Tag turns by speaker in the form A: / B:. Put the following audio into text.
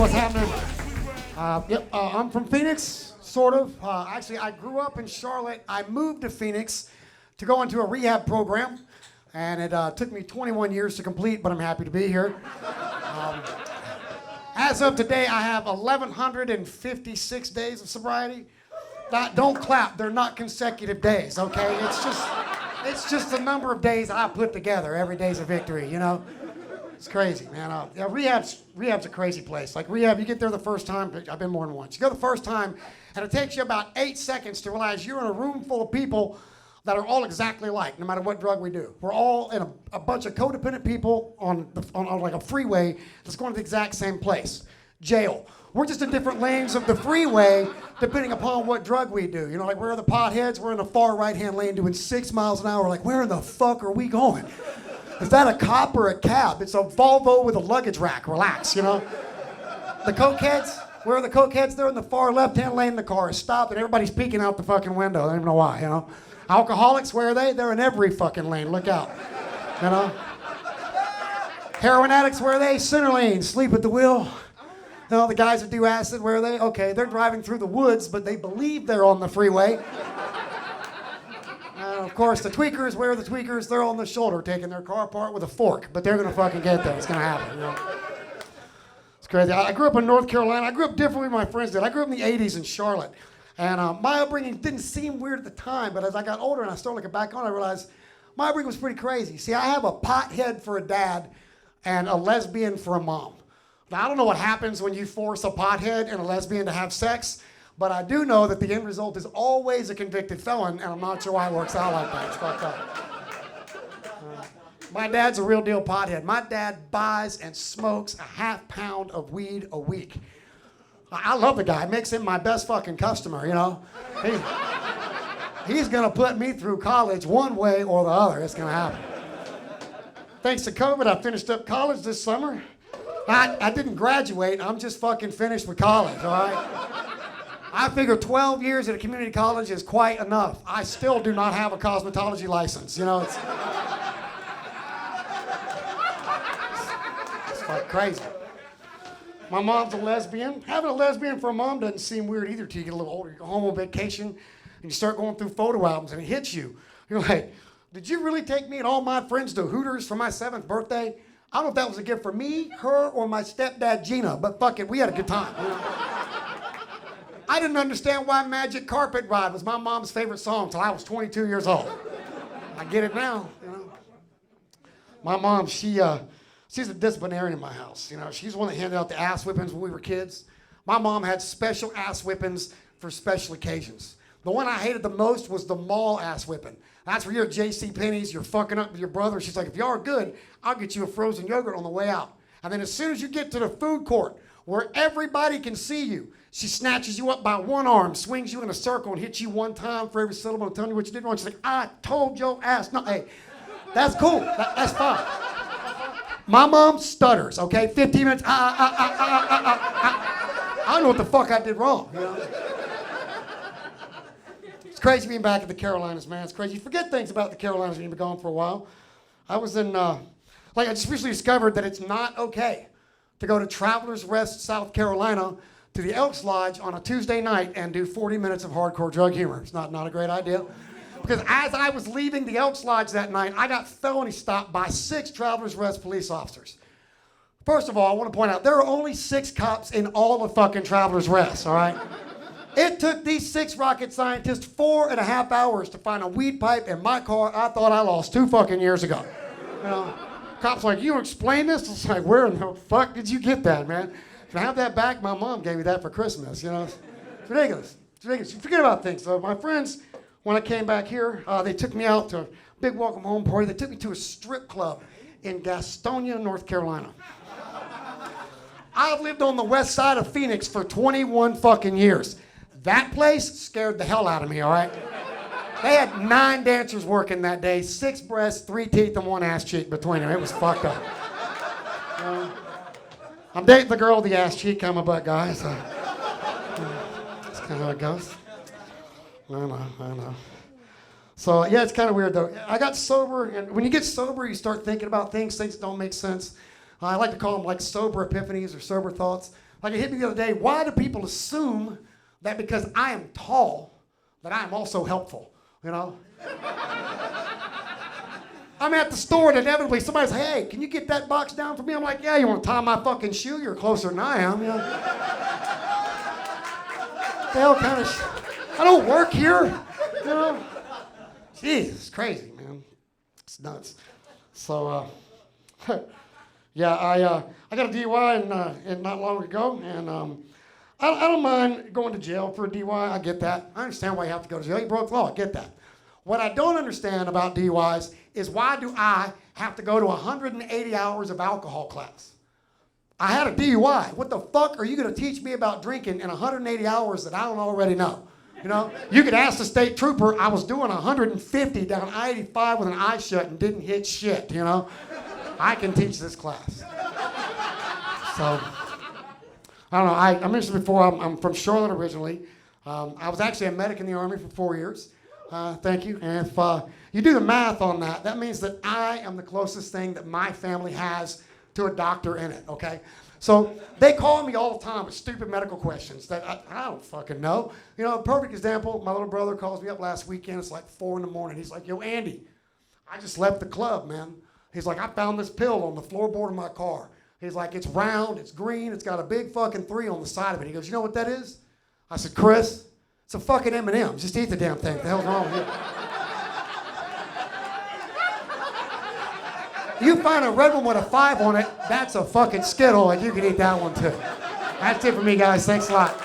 A: what's happening? I'm from Phoenix, sort of. Actually, I grew up in Charlotte. I moved to Phoenix to go into a rehab program, and it took me 21 years to complete, but I'm happy to be here. As of today, I have 1,156 days of sobriety. Don't clap, they're not consecutive days, okay? It's just the number of days I put together. Every day's a victory, you know? It's crazy, man. Rehab's a crazy place. Like rehab, you get there the first time, I've been more than once. You go the first time, and it takes you about 8 seconds to realize you're in a room full of people that are all exactly alike, no matter what drug we do. We're all in a bunch of codependent people on like a freeway that's going to the exact same place, jail. We're just in different lanes of the freeway depending upon what drug we do. You know, like we're the potheads, we're in the far right-hand lane doing 6 miles an hour. Like, where in the fuck are we going? Is that a cop or a cab? It's a Volvo with a luggage rack. Relax, you know? The cokeheads, where are the cokeheads? They're in the far left-hand lane. The car is stopped and everybody's peeking out the fucking window. I don't even know why, you know? Alcoholics, where are they? They're in every fucking lane. Look out, you know? Heroin addicts, where are they? Center lane, sleep at the wheel. You know, the guys that do acid, where are they? Okay, they're driving through the woods, but they believe they're on the freeway. Of course, the tweakers, where are the tweakers? They're on the shoulder taking their car apart with a fork, but they're gonna fucking get there. It's gonna happen, you know? It's crazy. I grew up in North Carolina. I grew up differently than my friends did. I grew up in the 80s in Charlotte. And my upbringing didn't seem weird at the time, but as I got older and I started looking back on it, I realized my upbringing was pretty crazy. See, I have a pothead for a dad and a lesbian for a mom. Now, I don't know what happens when you force a pothead and a lesbian to have sex, but I do know that the end result is always a convicted felon, and I'm not sure why it works out like that. It's fucked up. My dad's a real deal pothead. My dad buys and smokes a half pound of weed a week. I love the guy. It makes him my best fucking customer, you know? He's gonna put me through college one way or the other. It's gonna happen. Thanks to COVID, I finished up college this summer. I didn't graduate. I'm just fucking finished with college, all right? I figure 12 years at a community college is quite enough. I still do not have a cosmetology license, you know? It's like crazy. My mom's a lesbian. Having a lesbian for a mom doesn't seem weird either till you get a little older. You go home on vacation and you start going through photo albums and it hits you. You're like, did you really take me and all my friends to Hooters for my 7th birthday? I don't know if that was a gift for me, her, or my stepdad, Gina, but fuck it, we had a good time. You know? I didn't understand why Magic Carpet Ride was my mom's favorite song until I was 22 years old. I get it now, you know. My mom, she's a disciplinarian in my house. You know, she's the one that handed out the ass whippings when we were kids. My mom had special ass whippings for special occasions. The one I hated the most was the mall ass whipping. That's where you're at JCPenney's, you're fucking up with your brother. She's like, if y'all are good, I'll get you a frozen yogurt on the way out. And then as soon as you get to the food court, where everybody can see you, she snatches you up by one arm, swings you in a circle, and hits you one time for every syllable and telling you what you did wrong. She's like, I told your ass. No, hey, that's cool. That's fine. My mom stutters, okay? 15 minutes, I don't know what the fuck I did wrong, you know? It's crazy being back at the Carolinas, man. It's crazy. You forget things about the Carolinas when you've been gone for a while. I was in, I just recently discovered that it's not okay to go to Travelers Rest, South Carolina, to the Elks Lodge on a Tuesday night and do 40 minutes of hardcore drug humor. It's not a great idea. Because as I was leaving the Elks Lodge that night, I got felony stopped by 6 Travelers Rest police officers. First of all, I want to point out, there are only 6 cops in all of fucking Travelers Rest, all right? It took these 6 rocket scientists 4.5 hours to find a weed pipe in my car I thought I lost 2 fucking years ago. You know, cops like, you explain this? It's like, where in the fuck did you get that, man? Can I have that back? My mom gave me that for Christmas, you know? It's ridiculous. It's ridiculous. You forget about things. So my friends, when I came back here, they took me out to a big welcome home party. They took me to a strip club in Gastonia, North Carolina. I've lived on the west side of Phoenix for 21 fucking years. That place scared the hell out of me, all right? They had 9 dancers working that day, 6 breasts, 3 teeth, and 1 ass cheek between them. It was fucked up. I'm dating the girl with the ass cheek. I'm a butt guy, so that's kind of how it goes. I know. So, yeah, it's kind of weird, though. I got sober, and when you get sober, you start thinking about things that don't make sense. I like to call them like sober epiphanies or sober thoughts. Like it hit me the other day. Why do people assume that because I am tall, that I am also helpful? You know? I'm at the store and inevitably somebody's, hey, can you get that box down for me? I'm like, yeah, you want to tie my fucking shoe? You're closer than I am. You know? The hell kind of I don't work here. You know? Jeez, it's crazy, man. It's nuts. So, yeah, I got a DUI in not long ago, and I don't mind going to jail for a DUI. I get that. I understand why you have to go to jail. You broke the law. I get that. What I don't understand about DUIs is why do I have to go to 180 hours of alcohol class? I had a DUI. What the fuck are you going to teach me about drinking in 180 hours that I don't already know? You know, you could ask the state trooper. I was doing 150 down I-85 with an eye shut and didn't hit shit, you know. I can teach this class. So, I don't know. I mentioned before, I'm from Charlotte originally. I was actually a medic in the Army for 4 years. Thank you. And if you do the math on that, that means that I am the closest thing that my family has to a doctor in it, okay? So they call me all the time with stupid medical questions that I don't fucking know. You know, a perfect example, my little brother calls me up last weekend. It's like 4 a.m. He's like, yo, Andy, I just left the club, man. He's like, I found this pill on the floorboard of my car. He's like, it's round, it's green, it's got a big fucking 3 on the side of it. He goes, you know what that is? I said, Chris, it's a fucking M&M. Just eat the damn thing. What the hell's wrong with you? You find a red one with a 5 on it, that's a fucking Skittle, and you can eat that one too. That's it for me, guys. Thanks a lot.